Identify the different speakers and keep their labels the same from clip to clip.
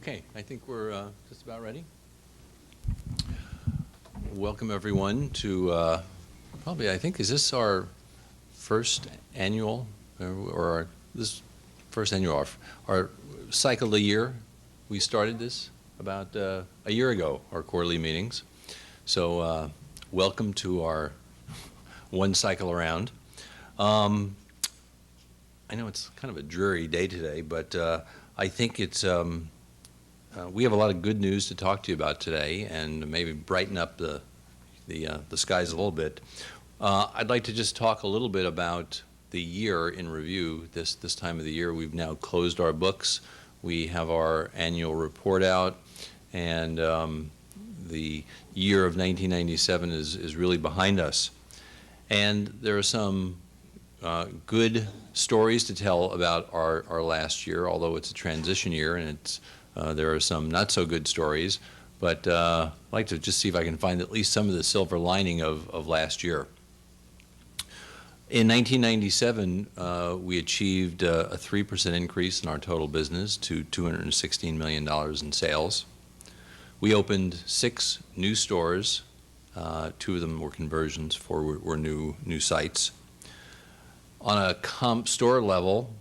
Speaker 1: Okay, I think we're just about ready. Welcome everyone to probably, I think, is this our first annual, this first annual, our cycle of the year? We started this about a year ago, our quarterly meetings. So welcome to our one cycle around. I know it's kind of a dreary day today, but I think it's we have a lot of good news to talk to you about today, and maybe brighten up the skies a little bit. I'd like to just talk a little bit about the year in review. This time of the year, we've now closed our books. We have our annual report out, and the year of 1997 is really behind us. And there are some good stories to tell about our last year, although it's a transition year, and it's there are some not so good stories, but I'd like to just see if I can find at least some of the silver lining of last year. In 1997, we achieved a 3% increase in our total business to $216 million in sales. We opened 6 new stores. 2 of them were conversions, 4 were new sites. On a comp store level,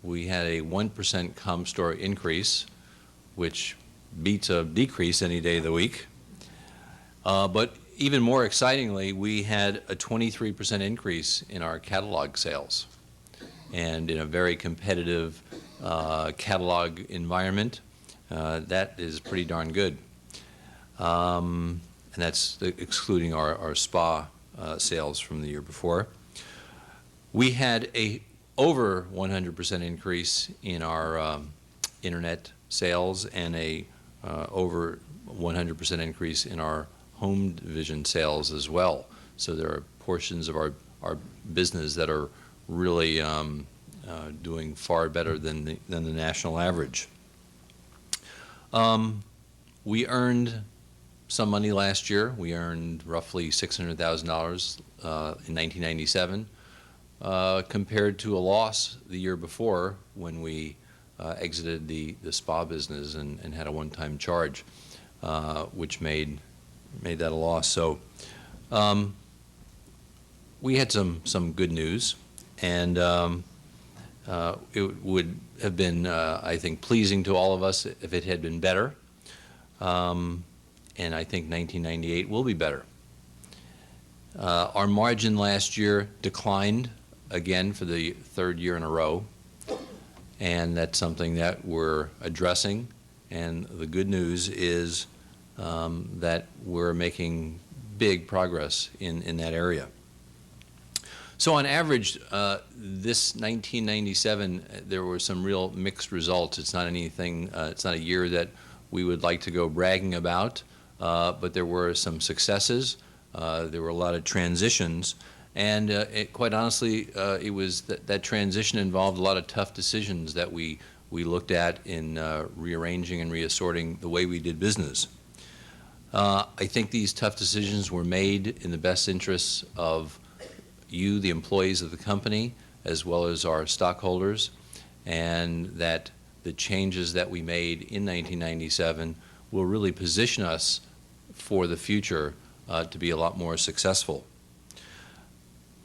Speaker 1: we had a 1% comp store increase, which beats a decrease any day of the week. But even more excitingly, we had a 23% increase in our catalog sales. And in a very competitive catalog environment, that is pretty darn good. And that's excluding our spa sales from the year before. We had a over 100% increase in our internet sales and a over 100% increase in our home division sales as well. So there are portions of our business that are really doing far better than the national average. We earned some money last year. We earned roughly $600,000 in 1997 compared to a loss the year before when we exited the spa business and had a one-time charge, which made that a loss. So we had some good news, and it would have been, I think, pleasing to all of us if it had been better. And I think 1998 will be better. Our margin last year declined again for the 3rd year in a row. And that's something that we're addressing. And the good news is that we're making big progress in that area. So on average, this 1997, there were some real mixed results. It's not anything, it's not a year that we would like to go bragging about, but there were some successes. There were a lot of transitions. And quite honestly, it was that transition involved a lot of tough decisions that we looked at in rearranging and reassorting the way we did business. I think these tough decisions were made in the best interests of you, the employees of the company, as well as our stockholders, and that the changes that we made in 1997 will really position us for the future to be a lot more successful.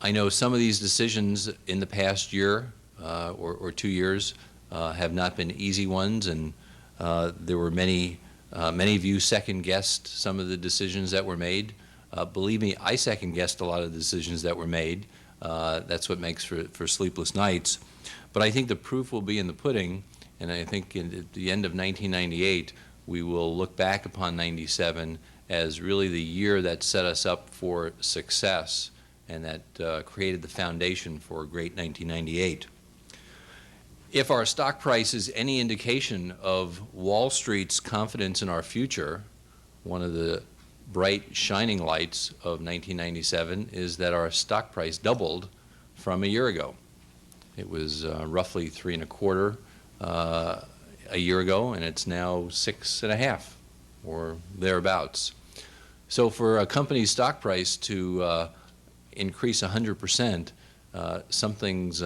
Speaker 1: I know some of these decisions in the past year or 2 years have not been easy ones, and there were many of you second-guessed some of the decisions that were made. Believe me, I second-guessed a lot of the decisions that were made. That's what makes for sleepless nights. But I think the proof will be in the pudding, and I think at the end of 1998, we will look back upon 97 as really the year that set us up for success and that created the foundation for a great 1998. If our stock price is any indication of Wall Street's confidence in our future, one of the bright shining lights of 1997 is that our stock price doubled from a year ago. It was roughly 3 1/4 a year ago, and it's now 6 1/2 or thereabouts. So for a company's stock price to increase 100%, something's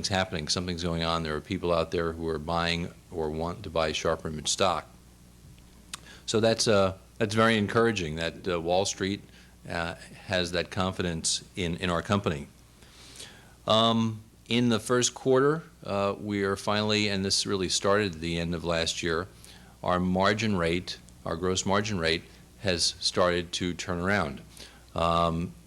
Speaker 1: happening, something's going on. There are people out there who are buying or want to buy SHRP image stock. So that's very encouraging that Wall Street has that confidence in our company. In the first quarter, we are finally, and this really started at the end of last year, our margin rate, our gross margin rate, has started to turn around.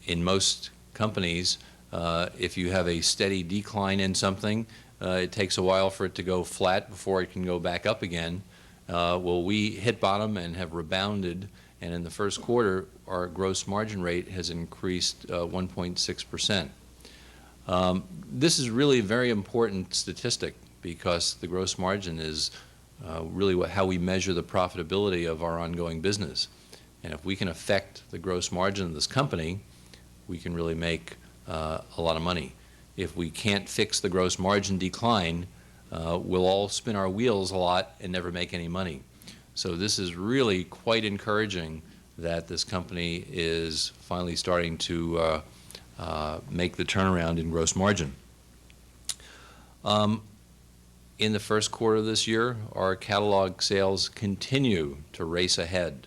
Speaker 1: In most companies, if you have a steady decline in something, it takes a while for it to go flat before it can go back up again. Well, we hit bottom and have rebounded, and in the first quarter, our gross margin rate has increased 1.6%. This is really a very important statistic because the gross margin is really how we measure the profitability of our ongoing business. And if we can affect the gross margin of this company, we can really make a lot of money. If we can't fix the gross margin decline, we'll all spin our wheels a lot and never make any money. So this is really quite encouraging that this company is finally starting to make the turnaround in gross margin. In the first quarter of this year, our catalog sales continue to race ahead,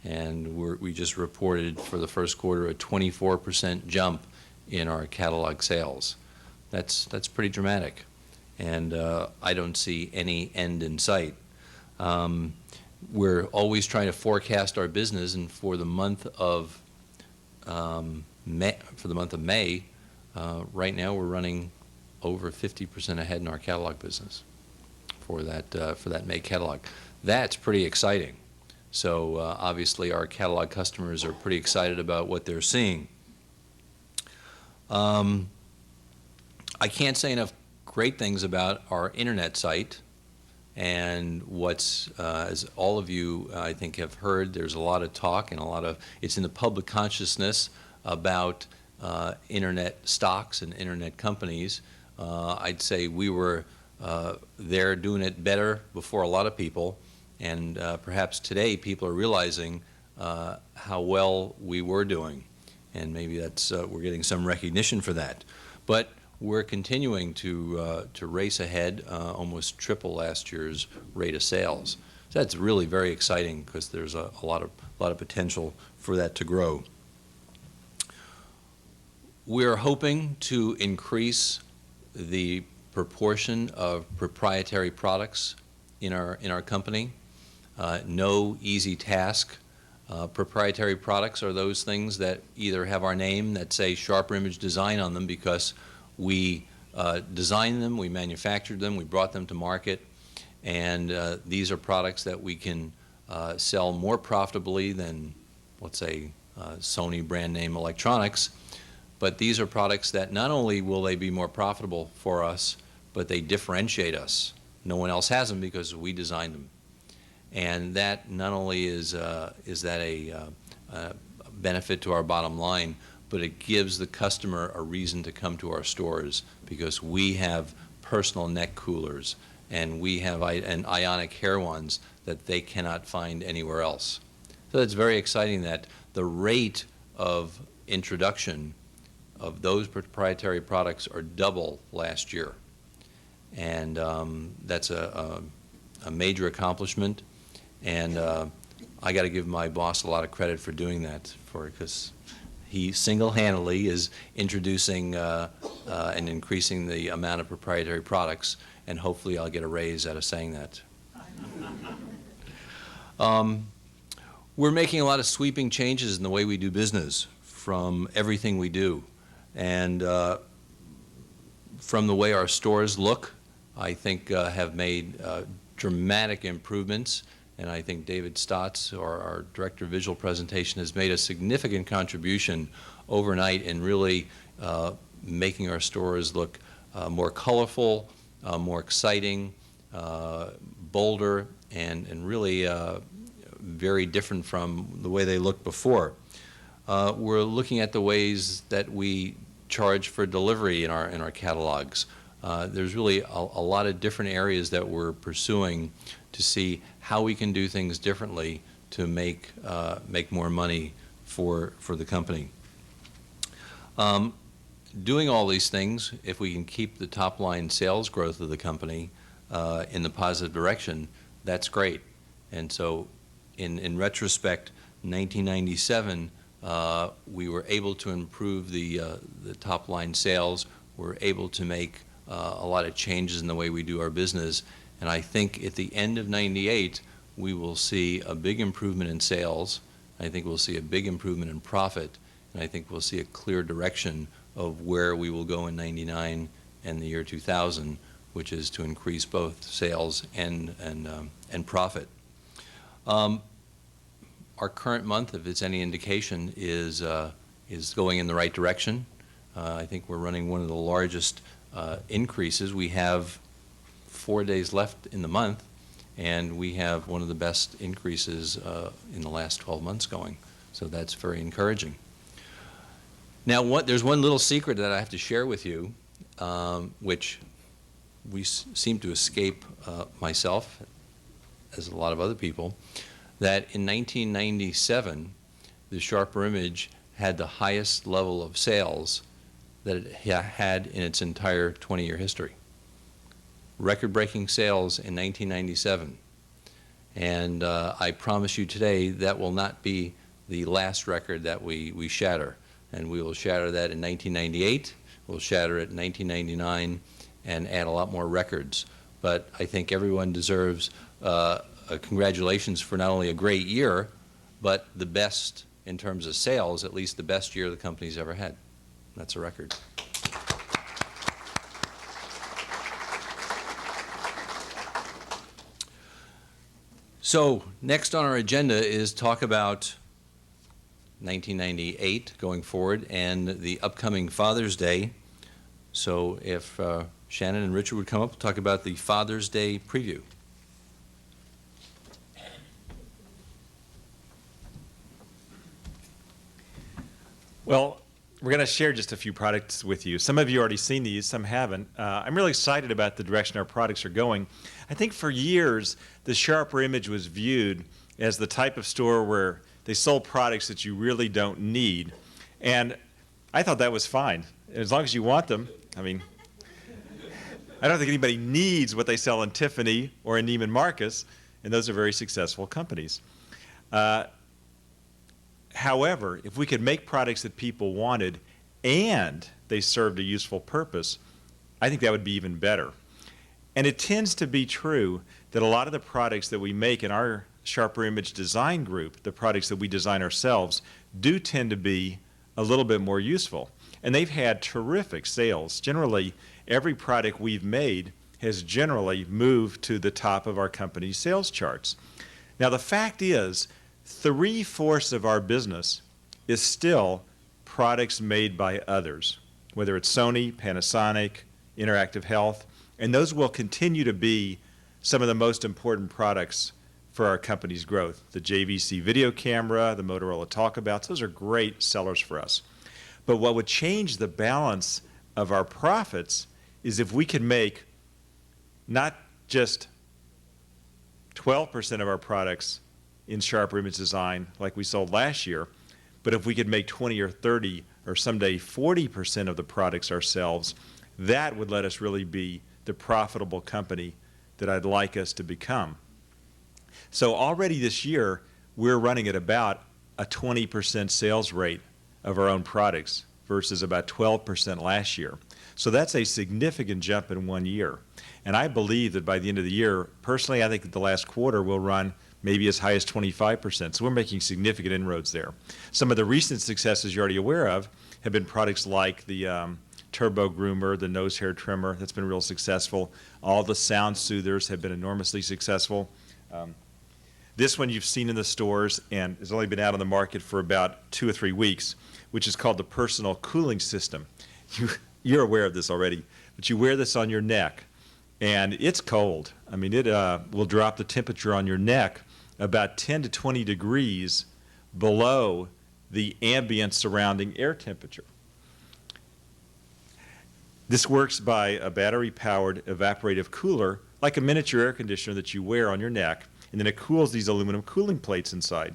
Speaker 1: and we just reported for the first quarter a 24% jump in our catalog sales. That's pretty dramatic, and I don't see any end in sight. We're always trying to forecast our business, and for the month of May, right now we're running over 50% ahead in our catalog business for that May catalog. That's pretty exciting. So obviously our catalog customers are pretty excited about what they're seeing. I can't say enough great things about our internet site, and as all of you I think have heard, there's a lot of talk and it's in the public consciousness about internet stocks and internet companies. I'd say we were there doing it better before a lot of people, and perhaps today people are realizing how well we were doing, and maybe we're getting some recognition for that. But we're continuing to race ahead, almost triple last year's rate of sales. So that's really very exciting because there's a lot of potential for that to grow. We're hoping to increase the proportion of proprietary products in our company. No easy task. Proprietary products are those things that either have our name that say SHRP Image Design on them because we designed them, we manufactured them, we brought them to market, and these are products that we can sell more profitably than, let's say, Sony brand name electronics. But these are products that not only will they be more profitable for us, but they differentiate us. No one else has them because we designed them. And that not only is that a benefit to our bottom line, but it gives the customer a reason to come to our stores because we have personal neck coolers and we have ionic hair ones that they cannot find anywhere else. So it's very exciting that the rate of introduction of those proprietary products are double last year. And that's a major accomplishment. And I got to give my boss a lot of credit for doing that, because he single-handedly is introducing and increasing the amount of proprietary products, and hopefully I'll get a raise out of saying that. We're making a lot of sweeping changes in the way we do business from everything we do. And from the way our stores look, I think have made dramatic improvements. And I think David Stotts, our Director of Visual Presentation, has made a significant contribution overnight in really making our stores look more colorful, more exciting, bolder, and really very different from the way they looked before. We're looking at the ways that we charge for delivery in our catalogs. There's really a lot of different areas that we're pursuing to see how we can do things differently to make more money for the company. Doing all these things, if we can keep the top line sales growth of the company, in the positive direction, that's great. And so in retrospect, 1997, we were able to improve the top line sales. We're able to make a lot of changes in the way we do our business. And I think at the end of 98, we will see a big improvement in sales. I think we'll see a big improvement in profit. And I think we'll see a clear direction of where we will go in 99 and the year 2000, which is to increase both sales and profit. Our current month, if it's any indication, is going in the right direction. I think we're running one of the largest increases. We have 4 days left in the month, and we have one of the best increases in the last 12 months going. So that's very encouraging. Now, there's one little secret that I have to share with you, which we seem to escape myself, as a lot of other people, that in 1997, the SHRP Image had the highest level of sales that it had in its entire 20-year history. Record-breaking sales in 1997. And I promise you today that will not be the last record that we shatter. And we will shatter that in 1998, we'll shatter it in 1999, and add a lot more records. But I think everyone deserves congratulations for not only a great year, but the best in terms of sales, at least the best year the company's ever had. That's a record. So next on our agenda is talk about 1998 going forward and the upcoming Father's Day. So if Shannon and Richard would come up, we'll talk about the Father's Day preview.
Speaker 2: Well, we're going to share just a few products with you. Some of you already seen these, some haven't. I'm really excited about the direction our products are going. I think for years, the SHRP Image was viewed as the type of store where they sold products that you really don't need. And I thought that was fine. As long as you want them, I mean, I don't think anybody needs what they sell in Tiffany or in Neiman Marcus, and those are very successful companies. However, if we could make products that people wanted and they served a useful purpose, I think that would be even better. And it tends to be true that a lot of the products that we make in our SHRP Image design group, the products that we design ourselves, do tend to be a little bit more useful. And they've had terrific sales. Generally, every product we've made has generally moved to the top of our company's sales charts. Now, the fact is, 3/4 of our business is still products made by others, whether it's Sony, Panasonic, Interactive Health, and those will continue to be some of the most important products for our company's growth. The JVC video camera, the Motorola Talkabouts, those are great sellers for us. But what would change the balance of our profits is if we could make not just 12% of our products in SHRP Image design like we sold last year, but if we could make 20 or 30 or someday 40% of the products ourselves, that would let us really be the profitable company that I'd like us to become. So already this year, we're running at about a 20% sales rate of our own products versus about 12% last year. So that's a significant jump in 1 year. And I believe that by the end of the year, personally, I think that the last quarter will run maybe as high as 25%. So we're making significant inroads there. Some of the recent successes you're already aware of have been products like the Turbo Groomer, the nose hair trimmer, that's been real successful. All the sound soothers have been enormously successful. This one you've seen in the stores and has only been out on the market for about 2 or 3 weeks, which is called the Personal Cooling System. You're aware of this already, but you wear this on your neck, and it's cold. I mean, it will drop the temperature on your neck about 10 to 20 degrees below the ambient surrounding air temperature. This works by a battery-powered evaporative cooler, like a miniature air conditioner that you wear on your neck, and then it cools these aluminum cooling plates inside.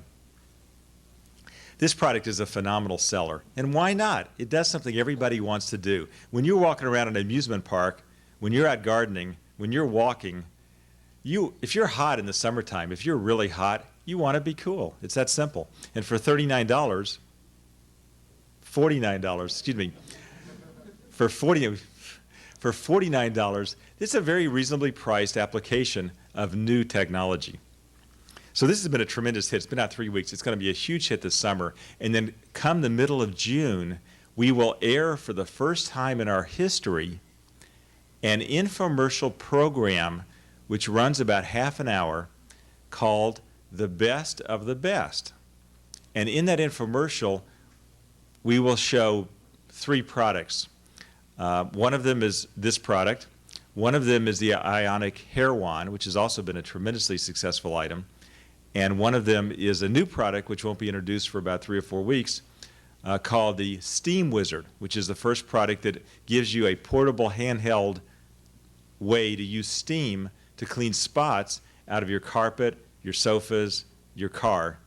Speaker 2: This product is a phenomenal seller, and why not? It does something everybody wants to do. When you're walking around an amusement park, when you're out gardening, when you're walking, if you're hot in the summertime, if you're really hot, you want to be cool. It's that simple. And for $49, for $49, it's a very reasonably priced application of new technology. So this has been a tremendous hit. It's been out 3 weeks. It's going to be a huge hit this summer. And then come the middle of June, we will air for the first time in our history an infomercial program which runs about half an hour called The Best of the Best. And in that infomercial, we will show 3 products. One of them is this product. One of them is the Ionic Hair Wand, which has also been a tremendously successful item. And one of them is a new product, which won't be introduced for about 3 or 4 weeks, called the Steam Wizard, which is the first product that gives you a portable handheld way to use steam to clean spots out of your carpet, your sofas, your car.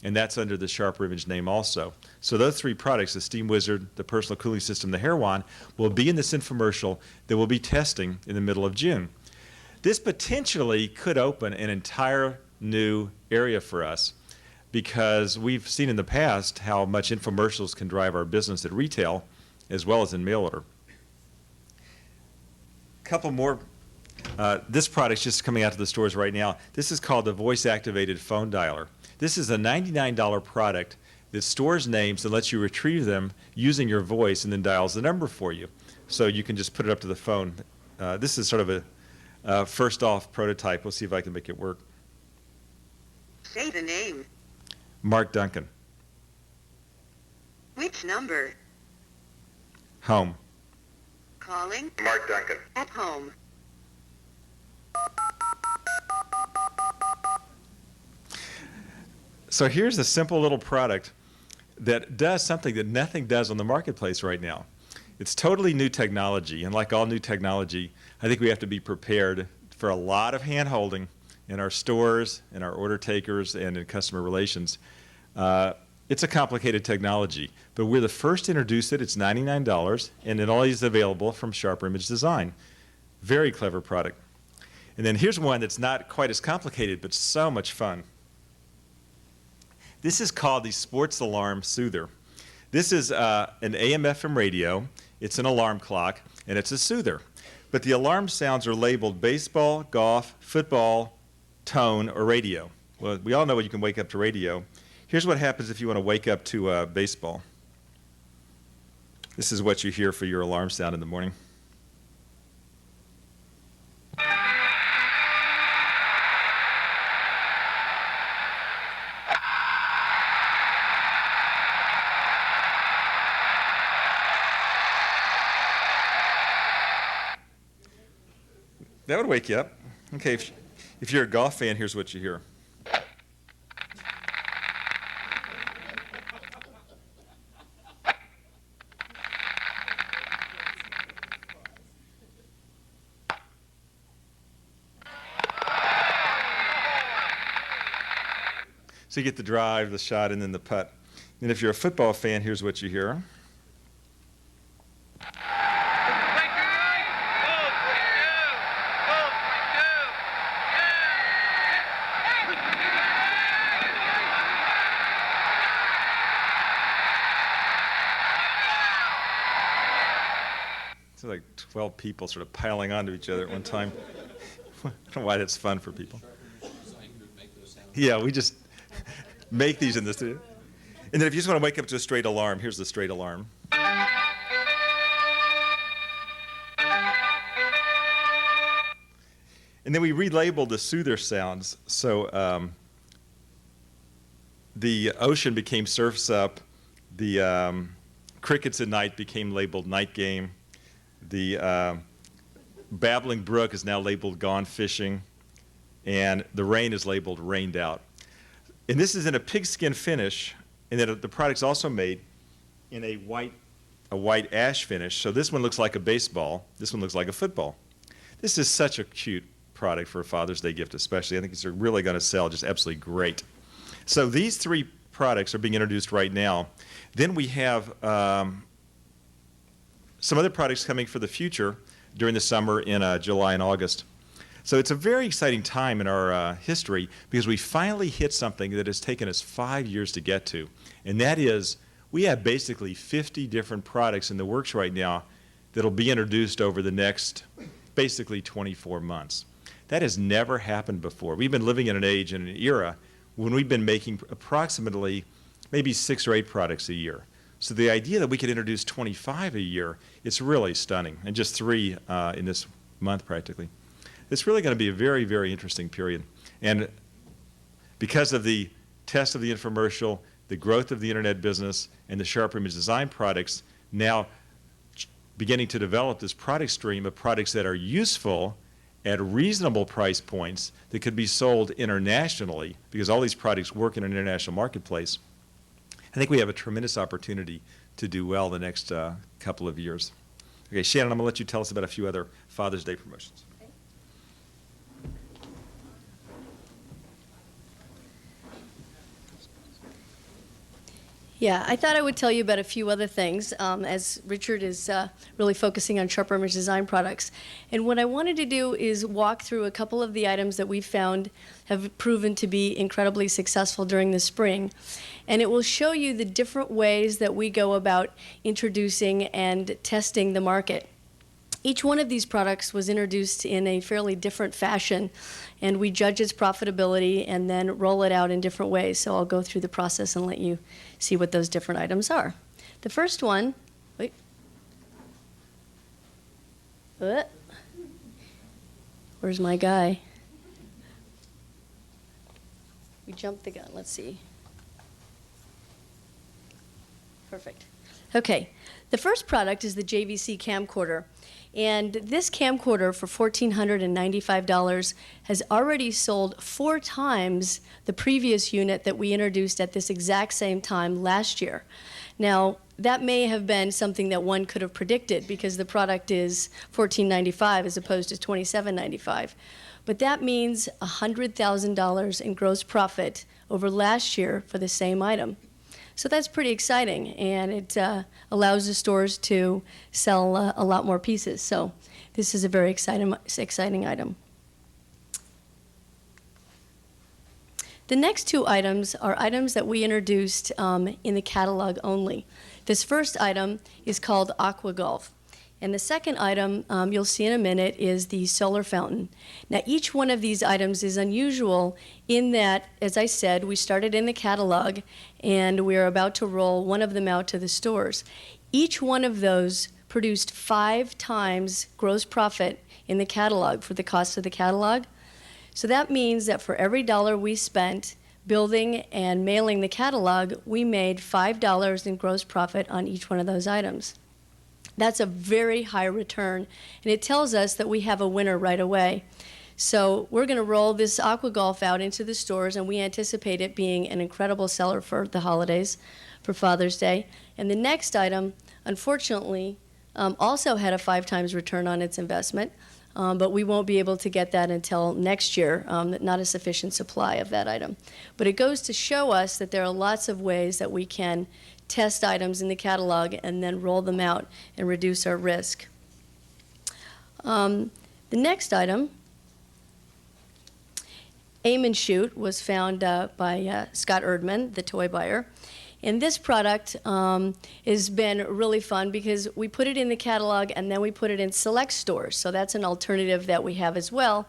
Speaker 2: And that's under the SHRP Image name also. So those 3 products, the Steam Wizard, the personal cooling system, the Hair Wand, will be in this infomercial that we'll be testing in the middle of June. This potentially could open an entire new area for us, because we've seen in the past how much infomercials can drive our business at retail as well as in mail order. Couple more. This product's just coming out to the stores right now. This is called the voice-activated phone dialer. This is a $99 product that stores names and lets you retrieve them using your voice and then dials the number for you. So you can just put it up to the phone. This is sort of a first-off prototype. We'll see if I can make it work.
Speaker 3: Say the name.
Speaker 2: Mark Duncan.
Speaker 3: Which number?
Speaker 2: Home.
Speaker 3: Calling.
Speaker 4: Mark Duncan.
Speaker 3: At home.
Speaker 2: So here's a simple little product that does something that nothing does on the marketplace right now. It's totally new technology, and like all new technology, I think we have to be prepared for a lot of hand-holding in our stores, in our order takers, and in customer relations. It's a complicated technology, but we're the first to introduce it. It's $99, and it always is available from SHRP Image Design. Very clever product. And then here's one that's not quite as complicated, but so much fun. This is called the Sports Alarm Soother. This is an AM/FM radio. It's an alarm clock, and it's a soother. But the alarm sounds are labeled baseball, golf, football, tone, or radio. Well, we all know you can wake up to radio. Here's what happens if you want to wake up to baseball. This is what you hear for your alarm sound in the morning. That would wake you up. Okay, if you're a golf fan, here's what you hear. So you get the drive, the shot, and then the putt. And if you're a football fan, here's what you hear. Like 12 people sort of piling onto each other at one time. I don't know why that's fun for people. Yeah, we just make these in the studio. And then if you just want to wake up to a straight alarm, here's the straight alarm. And then we relabeled the soother sounds. So the ocean became Surf's Up. The crickets at night became labeled Night Game. The babbling brook is now labeled Gone Fishing, and the rain is labeled Rained Out. And this is in a pigskin finish, and then the product's also made in a white ash finish. So this one looks like a baseball. This one looks like a football. This is such a cute product for a Father's Day gift especially. I think it's really going to sell just absolutely great. So these 3 products are being introduced right now. Then we have some other products coming for the future during the summer in July and August. So it's a very exciting time in our history because we finally hit something that has taken us 5 years to get to. And that is, we have basically 50 different products in the works right now that'll be introduced over the next basically 24 months. That has never happened before. We've been living in an age and an era when we've been making approximately maybe 6 or 8 products a year. So the idea that we could introduce 25 a year, it's really stunning, and just 3 in this month practically. It's really going to be a very, very interesting period. And because of the test of the infomercial, the growth of the internet business, and the SHRP image design products, now beginning to develop this product stream of products that are useful at reasonable price points that could be sold internationally, because all these products work in an international marketplace. I think we have a tremendous opportunity to do well the next couple of years. Okay, Shannon, I'm going to let you tell us about a few other Father's Day promotions.
Speaker 4: Yeah, I thought I would tell you about a few other things, as Richard is really focusing on SHRP image design products. And what I wanted to do is walk through a couple of the items that we found have proven to be incredibly successful during the spring. And it will show you the different ways that we go about introducing and testing the market. Each one of these products was introduced in a fairly different fashion, and we judge its profitability and then roll it out in different ways. So I'll go through the process and let you see what those different items are. The first one, wait. Where's my guy? We jumped the gun. Let's see. Perfect. Okay. The first product is the Jvc Camcorder. And this camcorder for $1,495 has already sold 4 times the previous unit that we introduced at this exact same time last year. Now, that may have been something that one could have predicted because the product is $1,495 as opposed to $2,795. But that means $100,000 in gross profit over last year for the same item. So that's pretty exciting, and it allows the stores to sell a lot more pieces. So this is a very exciting item. The next 2 items are items that we introduced in the catalog only. This first item is called Aqua Golf. And the second item you'll see in a minute is the solar fountain. Now, each one of these items is unusual in that, as I said, we started in the catalog and we're about to roll one of them out to the stores. Each one of those produced 5 times gross profit in the catalog for the cost of the catalog. So that means that for every dollar we spent building and mailing the catalog, we made $5 in gross profit on each one of those items. That's a very high return, and it tells us that we have a winner right away. So we're going to roll this Aqua Golf out into the stores, and we anticipate it being an incredible seller for the holidays, for Father's Day. And the next item, unfortunately, also had a 5 times return on its investment, but we won't be able to get that until next year, not a sufficient supply of that item. But it goes to show us that there are lots of ways that we can test items in the catalog and then roll them out and reduce our risk. The next item, Aim and Shoot, was found by Scott Erdman, the toy buyer. And this product has been really fun because we put it in the catalog and then we put it in select stores. So that's an alternative that we have as well.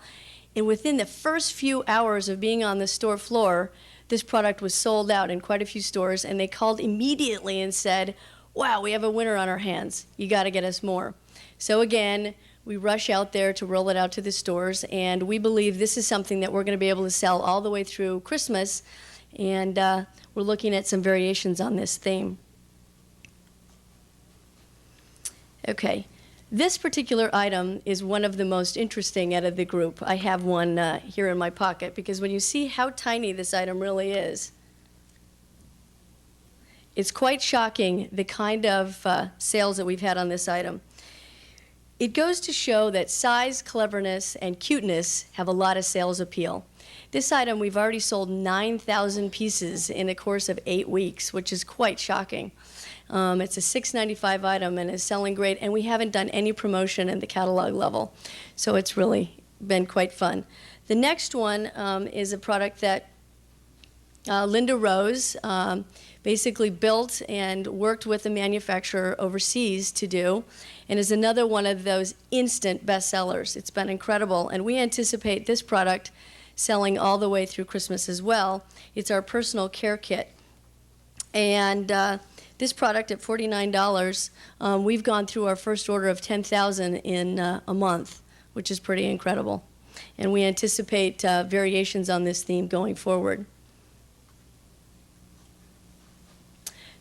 Speaker 4: And within the first few hours of being on the store floor, this product was sold out in quite a few stores, and they called immediately and said, wow, we have a winner on our hands. You got to get us more. So again, we rush out there to roll it out to the stores, and we believe this is something that we're going to be able to sell all the way through Christmas, and we're looking at some variations on this theme. Okay. This particular item is one of the most interesting out of the group. I have one here in my pocket because when you see how tiny this item really is, it's quite shocking the kind of sales that we've had on this item. It goes to show that size, cleverness, and cuteness have a lot of sales appeal. This item, we've already sold 9,000 pieces in the course of 8 weeks, which is quite shocking. It's a $6.95 item and is selling great, and we haven't done any promotion in the catalog level. So it's really been quite fun. The next one is a product that Linda Rose basically built and worked with the manufacturer overseas to do, and is another one of those instant bestsellers. It's been incredible, and we anticipate this product selling all the way through Christmas as well. It's our personal care kit. And this product at $49, we've gone through our first order of 10,000 in a month, which is pretty incredible. And we anticipate variations on this theme going forward.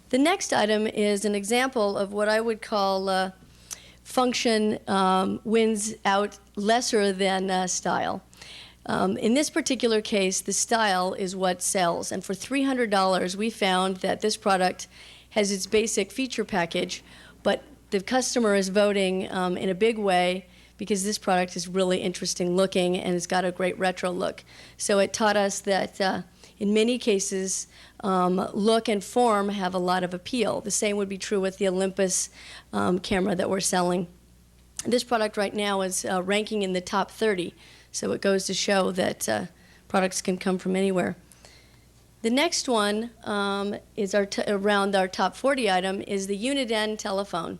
Speaker 4: The next item is an example of what I would call function wins out lesser than style. In this particular case, the style is what sells. And for $300, we found that this product has its basic feature package, but the customer is voting in a big way because this product is really interesting looking and it's got a great retro look. So it taught us that in many cases, look and form have a lot of appeal. The same would be true with the Olympus camera that we're selling. This product right now is ranking in the top 30, so it goes to show that products can come from anywhere. The next one is around our top 40 item is the unit-end telephone.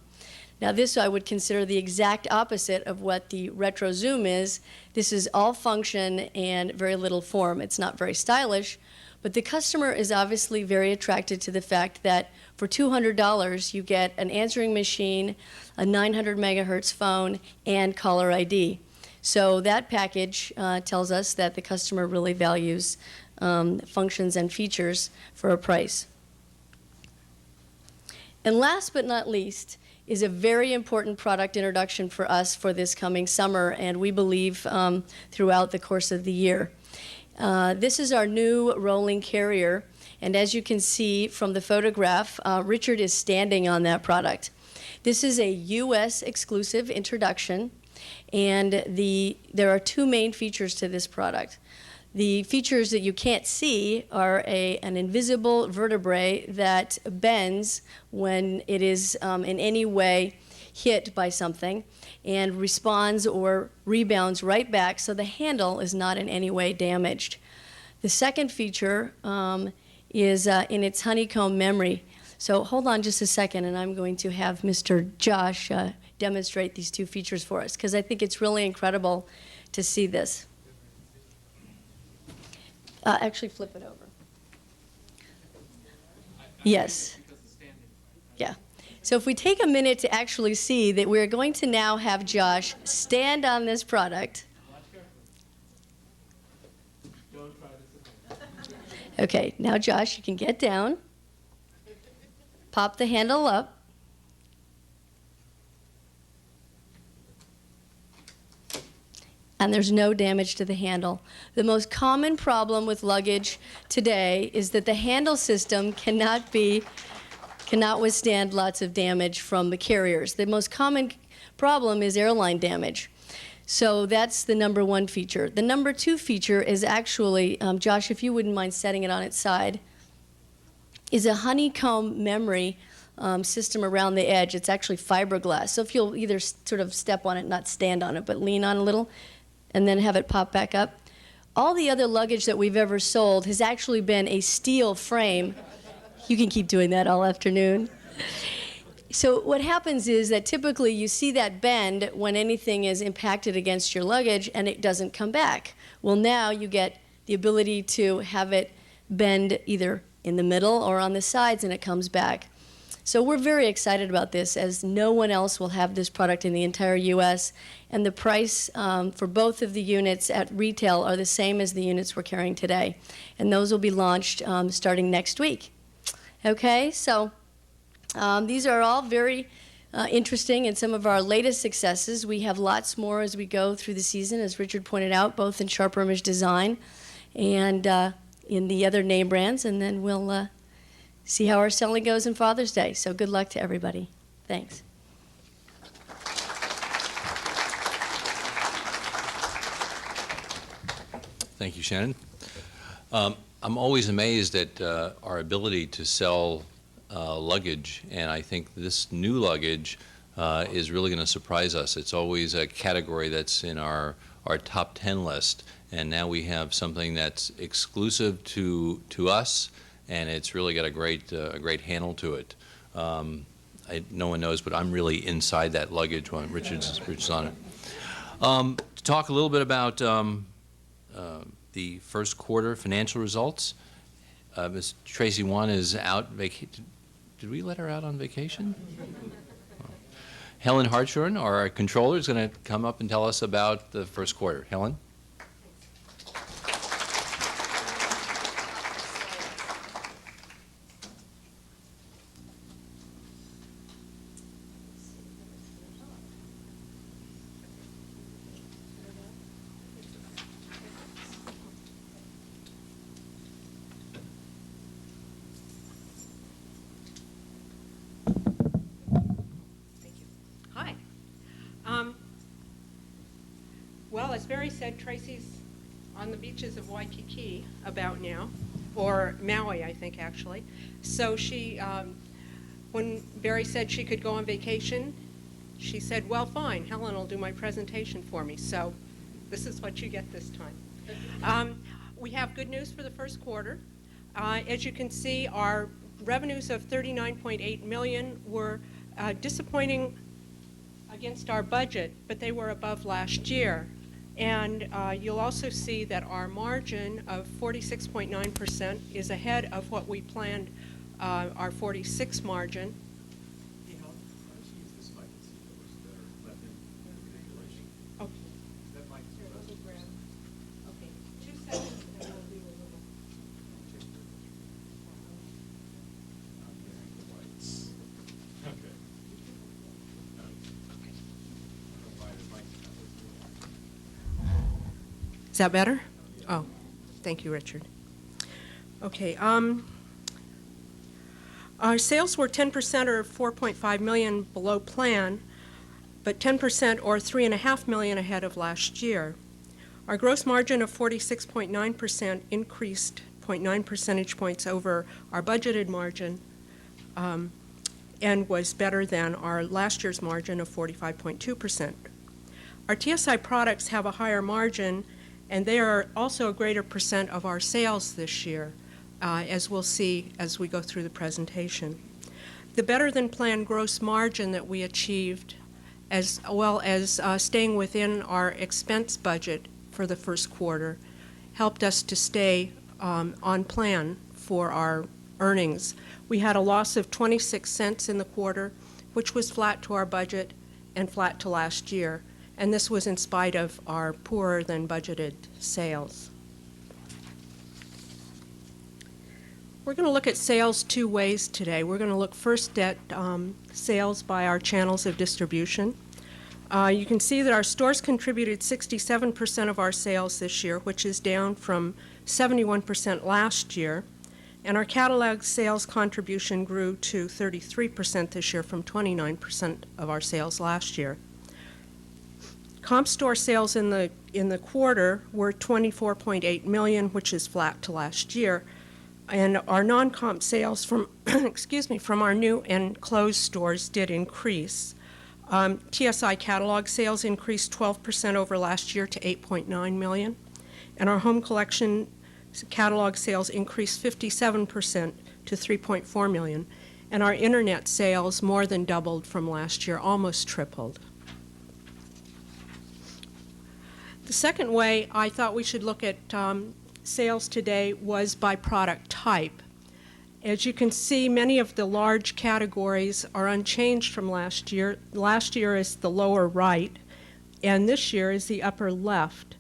Speaker 4: Now this I would consider the exact opposite of what the retro zoom is. This is all function and very little form. It's not very stylish, but the customer is obviously very attracted to the fact that for $200 you get an answering machine, a 900 megahertz phone, and caller ID. So that package tells us that the customer really values functions and features for a price. And last but not least is a very important product introduction for us for this coming summer, and we believe throughout the course of the year. This is our new rolling carrier, and as you can see from the photograph, Richard is standing on that product. This is a U.S. exclusive introduction, and there are two main features to this product. The features that you can't see are an invisible vertebrae that bends when it is in any way hit by something and responds or rebounds right back, so the handle is not in any way damaged. The second feature is in its honeycomb memory. So hold on just a second, and I'm going to have Mr. Josh demonstrate these two features for us, because I think it's really incredible to see this. Actually, flip it over. Yes. Yeah. So if we take a minute to actually see that we're going to now have Josh stand on this product. Okay, now Josh, you can get down, pop the handle up, and there's no damage to the handle. The most common problem with luggage today is that the handle system cannot withstand lots of damage from the carriers. The most common problem is airline damage. So that's the number one feature. The number two feature is actually, Josh, if you wouldn't mind setting it on its side, is a honeycomb memory system around the edge. It's actually fiberglass. So if you'll either sort of step on it, not stand on it, but lean on a little, and then have it pop back up. All the other luggage that we've ever sold has actually been a steel frame. You can keep doing that all afternoon. So what happens is that typically you see that bend when anything is impacted against your luggage and it doesn't come back. Well, now you get the ability to have it bend either in the middle or on the sides and it comes back. So we're very excited about this, as no one else will have this product in the entire U.S., and the price for both of the units at retail are the same as the units we're carrying today. And those will be launched starting next week. Okay, so these are all very interesting and some of our latest successes. We have lots more as we go through the season, as Richard pointed out, both in Sharper Image Design and in the other name brands, and then we'll see how our selling goes on Father's Day. So good luck to everybody. Thanks.
Speaker 1: Thank you, Shannon. I'm always amazed at our ability to sell luggage, and I think this new luggage is really going to surprise us. It's always a category that's in our our top 10 list. And now we have something that's exclusive to us, and it's really got a great handle to it. No one knows, but I'm really inside that luggage when Richard's on it. To talk a little bit about the first quarter financial results, Ms. Tracy Wan is out. Did we let her out on vacation? Helen Hartshorn, our controller, is going to come up and tell us about the first quarter. Helen?
Speaker 5: Well, as Barry said, Tracy's on the beaches of Waikiki about now, or Maui, I think, actually. So she, when Barry said she could go on vacation, she said, well, fine, Helen will do my presentation for me. So this is what you get this time. We have good news for the first quarter. As you can see, our revenues of $39.8 million were disappointing against our budget, but they were above last year. And you'll also see that our margin of 46.9% is ahead of what we planned, our 46 margin. Okay. Okay, 2 seconds and we'll do a little. Is that better? Oh, thank you, Richard. Okay, our sales were 10% or $4.5 million below plan, but 10% or $3.5 million ahead of last year. Our gross margin of 46.9% increased 0.9 percentage points over our budgeted margin, and was better than our last year's margin of 45.2%. Our TSI products have a higher margin, and they are also a greater percent of our sales this year, as we'll see as we go through the presentation. The better-than-planned gross margin that we achieved, as well as staying within our expense budget for the first quarter, helped us to stay on plan for our earnings. We had a loss of 26 cents in the quarter, which was flat to our budget and flat to last year. And this was in spite of our poorer than budgeted sales. We're going to look at sales 2 ways today. We're going to look first at sales by our channels of distribution. You can see that our stores contributed 67% of our sales this year, which is down from 71% last year. And our catalog sales contribution grew to 33% this year from 29% of our sales last year. Comp store sales in the quarter were $24.8 million, which is flat to last year, and our non-comp sales from from our new and closed stores did increase. TSI catalog sales increased 12% over last year to $8.9 million, and our home collection catalog sales increased 57% to $3.4 million, and our internet sales more than doubled from last year, almost tripled. The second way I thought we should look at sales today was by product type. As you can see, many of the large categories are unchanged from last year. Last year is the lower right, and this year is the upper left.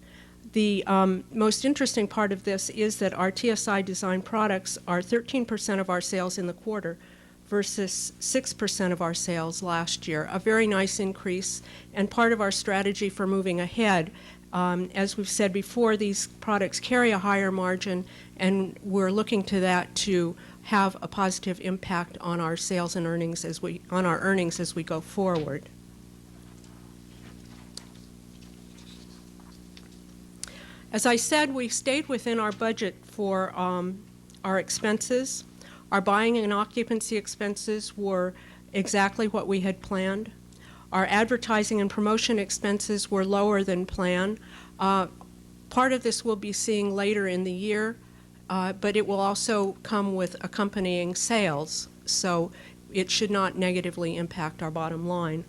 Speaker 5: The most interesting part of this is that our TSI design products are 13% of our sales in the quarter versus 6% of our sales last year. A very nice increase, and part of our strategy for moving ahead. As we've said before, these products carry a higher margin, and we're looking to that to have a positive impact on our sales and earnings as we go forward. As I said, we stayed within our budget for our expenses. Our buying and occupancy expenses were exactly what we had planned. Our advertising and promotion expenses were lower than planned. Part of this we'll be seeing later in the year, but it will also come with accompanying sales, so it should not negatively impact our bottom line.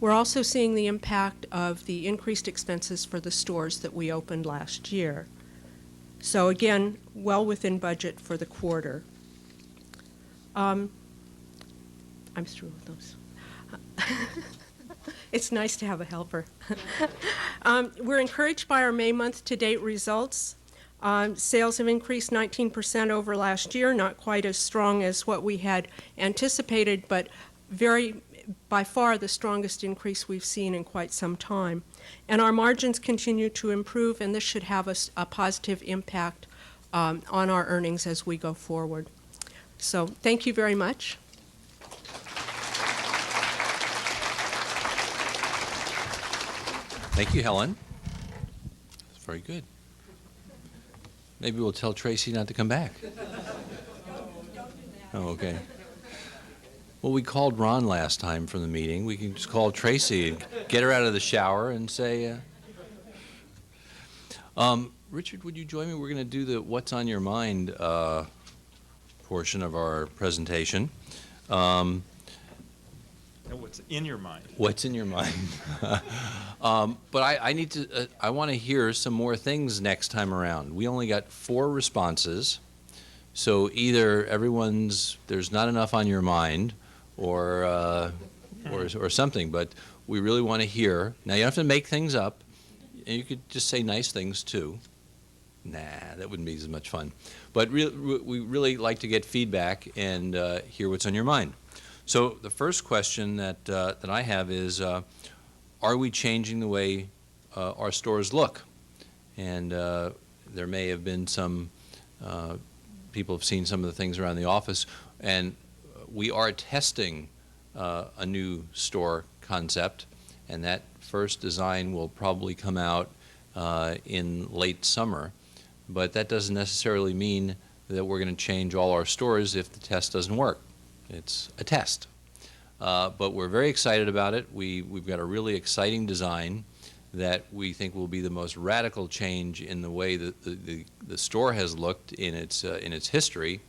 Speaker 5: We're also seeing the impact of the increased expenses for the stores that we opened last year. So again, well within budget for the quarter. I'm through with those. It's nice to have a helper. We're encouraged by our May month-to-date results. Sales have increased 19% over last year, not quite as strong as what we had anticipated, but by far the strongest increase we've seen in quite some time. And our margins continue to improve, and this should have a positive impact on our earnings as we go forward. So thank you very much.
Speaker 1: Thank you, Helen. That's very good. Maybe we'll tell Tracy not to come back. Oh, okay. Well, we called Ron last time from the meeting. We can just call Tracy and get her out of the shower and say, Richard, would you join me? We're going to do the What's on Your Mind portion of our presentation.
Speaker 2: What's in your mind?
Speaker 1: What's in your mind? But I need to. I want to hear some more things next time around. We only got 4 responses, so either there's not enough on your mind, or something. But we really want to hear. Now you don't have to make things up, and you could just say nice things too. Nah, that wouldn't be as much fun. But we really like to get feedback and hear what's on your mind. So the first question that I have is, are we changing the way our stores look? And there may have been some people have seen some of the things around the office, and we are testing a new store concept, and that first design will probably come out in late summer. But that doesn't necessarily mean that we're going to change all our stores if the test doesn't work. It's a test. But we're very excited about it. We've got a really exciting design that we think will be the most radical change in the way that the store has looked in its history,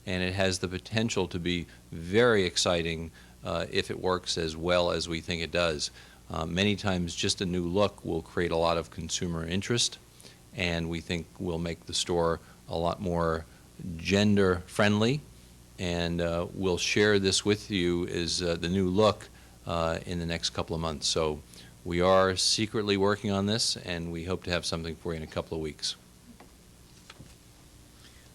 Speaker 1: and it has the potential to be very exciting if it works as well as we think it does. Many times just a new look will create a lot of consumer interest, and we think will make the store a lot more gender friendly. And we'll share this with you as the new look in the next couple of months. So we are secretly working on this, and we hope to have something for you in a couple of weeks.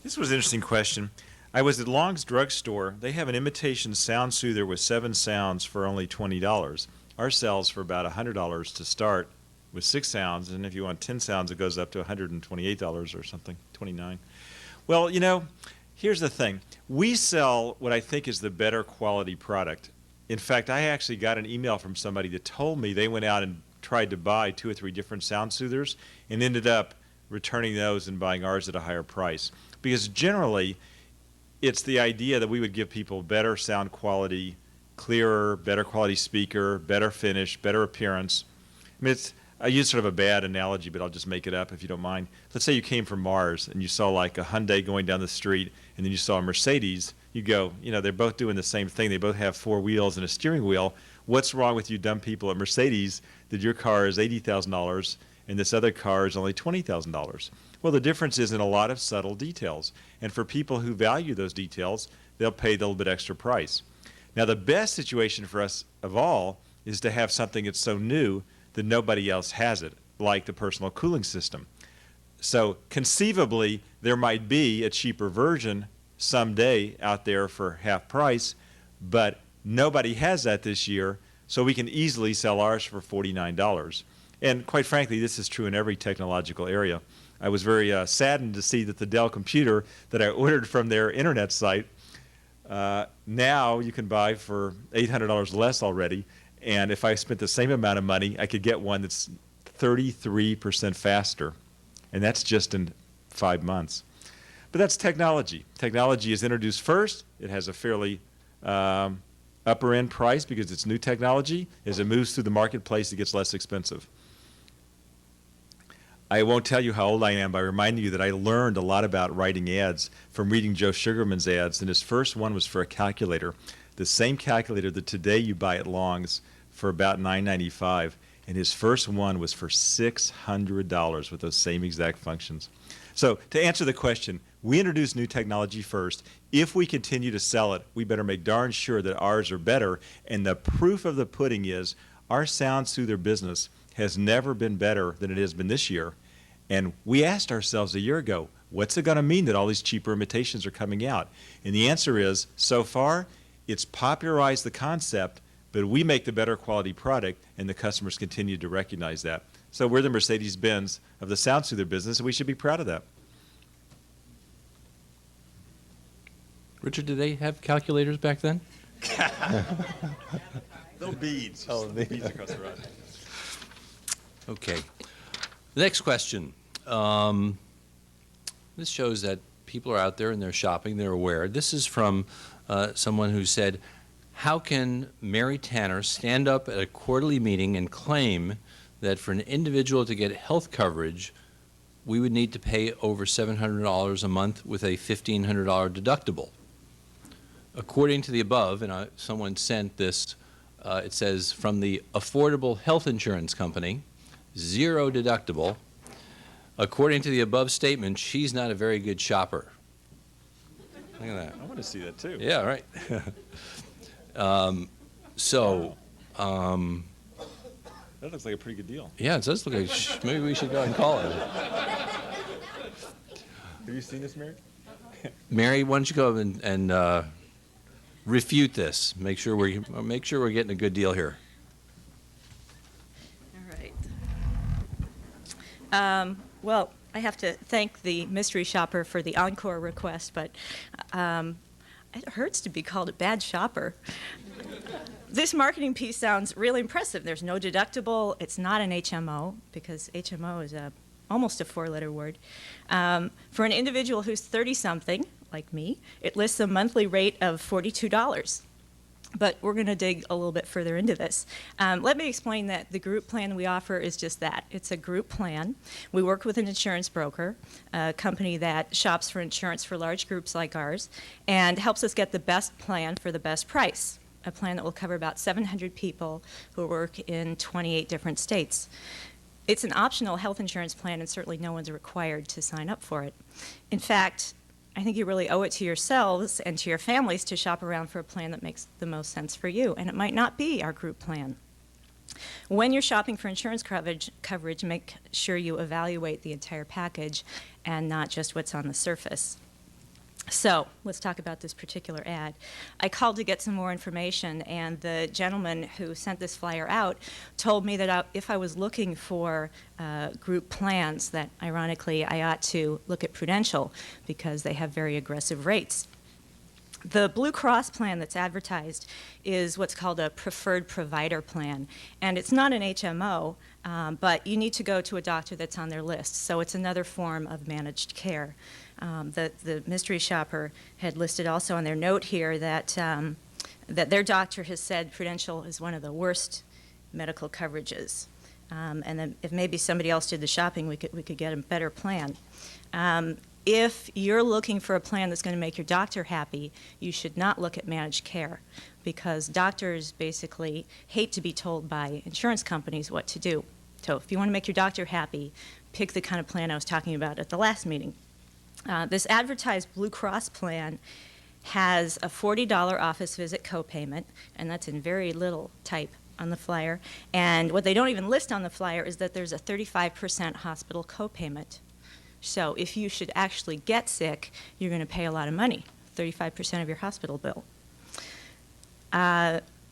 Speaker 2: This was an interesting question. I was at Long's Drugstore. They have an imitation sound soother with 7 sounds for only $20. Ours sells for about $100 to start with 6 sounds, and if you want 10 sounds, it goes up to $128 or something, $29. Well, you know, here's the thing. We sell what I think is the better quality product. In fact, I actually got an email from somebody that told me they went out and tried to buy 2 or 3 different sound soothers and ended up returning those and buying ours at a higher price. Because generally, it's the idea that we would give people better sound quality, clearer, better quality speaker, better finish, better appearance. I mean, I use sort of a bad analogy, but I'll just make it up if you don't mind. Let's say you came from Mars and you saw like a Hyundai going down the street, and then you saw a Mercedes. You go, you know, they're both doing the same thing. They both have 4 wheels and a steering wheel. What's wrong with you dumb people at Mercedes that your car is $80,000 and this other car is only $20,000? Well, the difference is in a lot of subtle details. And for people who value those details, they'll pay the little bit extra price. Now, the best situation for us of all is to have something that's so new that nobody else has it, like the personal cooling system. So conceivably, there might be a cheaper version someday out there for half price, but nobody has that this year, so we can easily sell ours for $49. And quite frankly, this is true in every technological area. I was very saddened to see that the Dell computer that I ordered from their internet site, now you can buy for $800 less already. And if I spent the same amount of money, I could get one that's 33% faster. And that's just in 5 months. But that's technology. Technology is introduced first. It has a fairly upper end price because it's new technology. As it moves through the marketplace, it gets less expensive. I won't tell you how old I am by reminding you that I learned a lot about writing ads from reading Joe Sugarman's ads, and his first one was for a calculator, the same calculator that today you buy at Long's for about $9.95, and his first one was for $600 with those same exact functions. So to answer the question, we introduce new technology first. If we continue to sell it, we better make darn sure that ours are better, and the proof of the pudding is our Sound Soother business has never been better than it has been this year. And we asked ourselves a year ago, what's it going to mean that all these cheaper imitations are coming out? And the answer is, so far, it's popularized the concept, but we make the better quality product, and the customers continue to recognize that. So we're the Mercedes-Benz of the Sound Soother business, and we should be proud of that.
Speaker 1: Richard, did they have calculators back then?
Speaker 2: Little beads.
Speaker 1: Oh,
Speaker 2: beads across the road.
Speaker 1: Okay. The next question. This shows that people are out there and they're shopping, they're aware. This is from someone who said, how can Mary Tanner stand up at a quarterly meeting and claim that for an individual to get health coverage, we would need to pay over $700 a month with a $1,500 deductible? According to the above, and someone sent this, it says, from the Affordable Health Insurance Company, 0 deductible. According to the above statement, she's not a very good shopper. Look at that.
Speaker 2: I want to see that too.
Speaker 1: Yeah, right.
Speaker 2: That looks like a pretty good deal.
Speaker 1: Yeah, it does look like maybe we should go and call it.
Speaker 2: Have you seen this, Mary?
Speaker 1: Mary, why don't you go and refute this? Make sure we're getting a good deal here.
Speaker 6: All right. Well, I have to thank the mystery shopper for the encore request, but it hurts to be called a bad shopper. This marketing piece sounds really impressive. There's no deductible. It's not an HMO, because HMO is almost a 4-letter word. For an individual who's 30-something, like me, it lists a monthly rate of $42. But we're going to dig a little bit further into this. Let me explain that the group plan we offer is just that. It's a group plan. We work with an insurance broker, a company that shops for insurance for large groups like ours, and helps us get the best plan for the best price, a plan that will cover about 700 people who work in 28 different states. It's an optional health insurance plan, and certainly no one's required to sign up for it. In fact, I think you really owe it to yourselves and to your families to shop around for a plan that makes the most sense for you, and it might not be our group plan. When you're shopping for insurance coverage, make sure you evaluate the entire package and not just what's on the surface. So let's talk about this particular ad. I called to get some more information, and the gentleman who sent this flyer out told me that if I was looking for group plans, that ironically I ought to look at Prudential because they have very aggressive rates. The Blue Cross plan that's advertised is what's called a preferred provider plan, and it's not an HMO, but you need to go to a doctor that's on their list, so it's another form of managed care. The mystery shopper had listed also on their note here that that their doctor has said Prudential is one of the worst medical coverages, and then if maybe somebody else did the shopping, we could get a better plan. If you're looking for a plan that's going to make your doctor happy, you should not look at managed care, because doctors basically hate to be told by insurance companies what to do. So if you want to make your doctor happy, pick the kind of plan I was talking about at the last meeting. This advertised Blue Cross plan has a $40 office visit copayment, and that's in very little type on the flyer. And what they don't even list on the flyer is that there's a 35% hospital copayment. So if you should actually get sick, you're going to pay a lot of money, 35% of your hospital bill.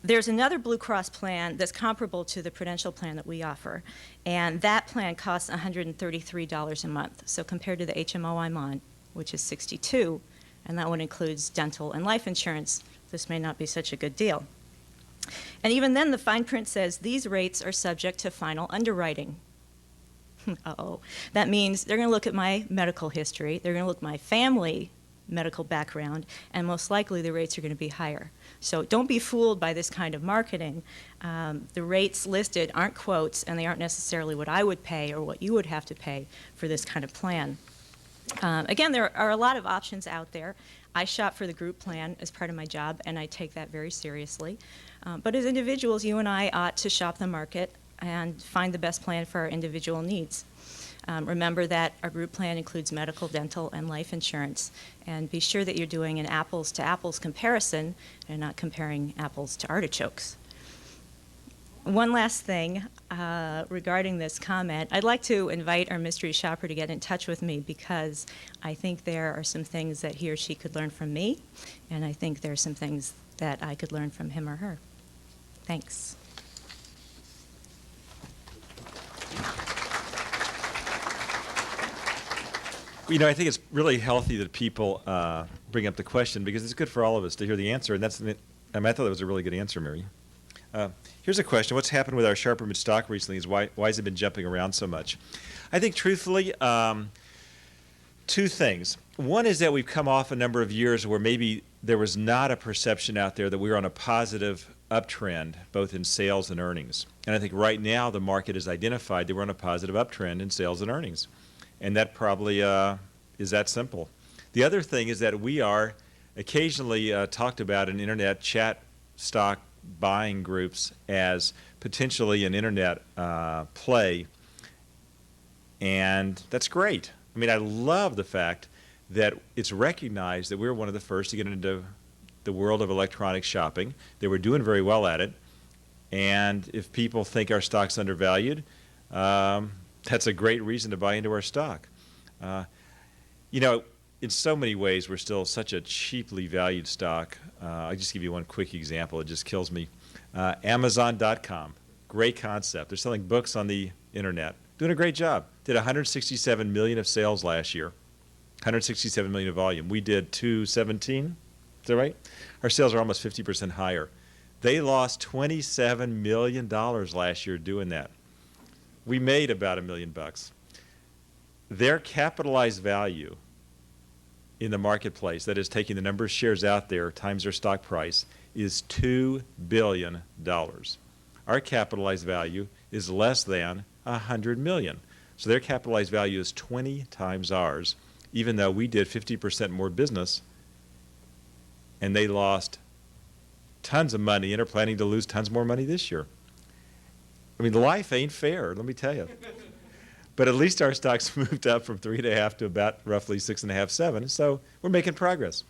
Speaker 6: There's another Blue Cross plan that's comparable to the Prudential plan that we offer, and that plan costs $133 a month. So compared to the HMO I'm on, which is $62, and that one includes dental and life insurance, this may not be such a good deal. And even then, the fine print says these rates are subject to final underwriting. Uh-oh. That means they're going to look at my medical history, they're going to look at my family medical background, and most likely the rates are going to be higher. So don't be fooled by this kind of marketing. The rates listed aren't quotes, and they aren't necessarily what I would pay or what you would have to pay for this kind of plan. Again, there are a lot of options out there. I shop for the group plan as part of my job, and I take that very seriously. But as individuals, you and I ought to shop the market and find the best plan for our individual needs. Remember that our group plan includes medical, dental, and life insurance. And be sure that you're doing an apples-to-apples comparison and not comparing apples to artichokes. One last thing regarding this comment. I'd like to invite our mystery shopper to get in touch with me because I think there are some things that he or she could learn from me, and I think there are some things that I could learn from him or her. Thanks.
Speaker 2: You know, I think it's really healthy that people bring up the question because it's good for all of us to hear the answer. And I thought that was a really good answer, Mary. Here's a question. What's happened with our sharp image stock recently is why has it been jumping around so much? I think, truthfully, two things. One is that we've come off a number of years where maybe there was not a perception out there that we were on a positive uptrend, both in sales and earnings. And I think right now the market has identified that we're on a positive uptrend in sales and earnings. And that probably is that simple. The other thing is that we are occasionally talked about in internet chat stock buying groups as potentially an internet play, and that's great. I mean, I love the fact that it's recognized that we're one of the first to get into the world of electronic shopping, that we're doing very well at it, and if people think our stock's undervalued, that's a great reason to buy into our stock. You know, in so many ways, we're still such a cheaply valued stock. I'll just give you one quick example. It just kills me. Amazon.com, great concept. They're selling books on the internet, doing a great job. Did 167 million of sales last year, 167 million of volume. We did 217. Is that right? Our sales are almost 50% higher. They lost $27 million last year doing that. We made about $1 million. Their capitalized value in the marketplace, that is taking the number of shares out there times their stock price, is $2 billion. Our capitalized value is less than $100 million. So their capitalized value is 20 times ours, even though we did 50% more business and they lost tons of money and are planning to lose tons more money this year. I mean, life ain't fair, let me tell you. But at least our stocks moved up from 3.5 to about roughly 6.5, 7, so we're making progress.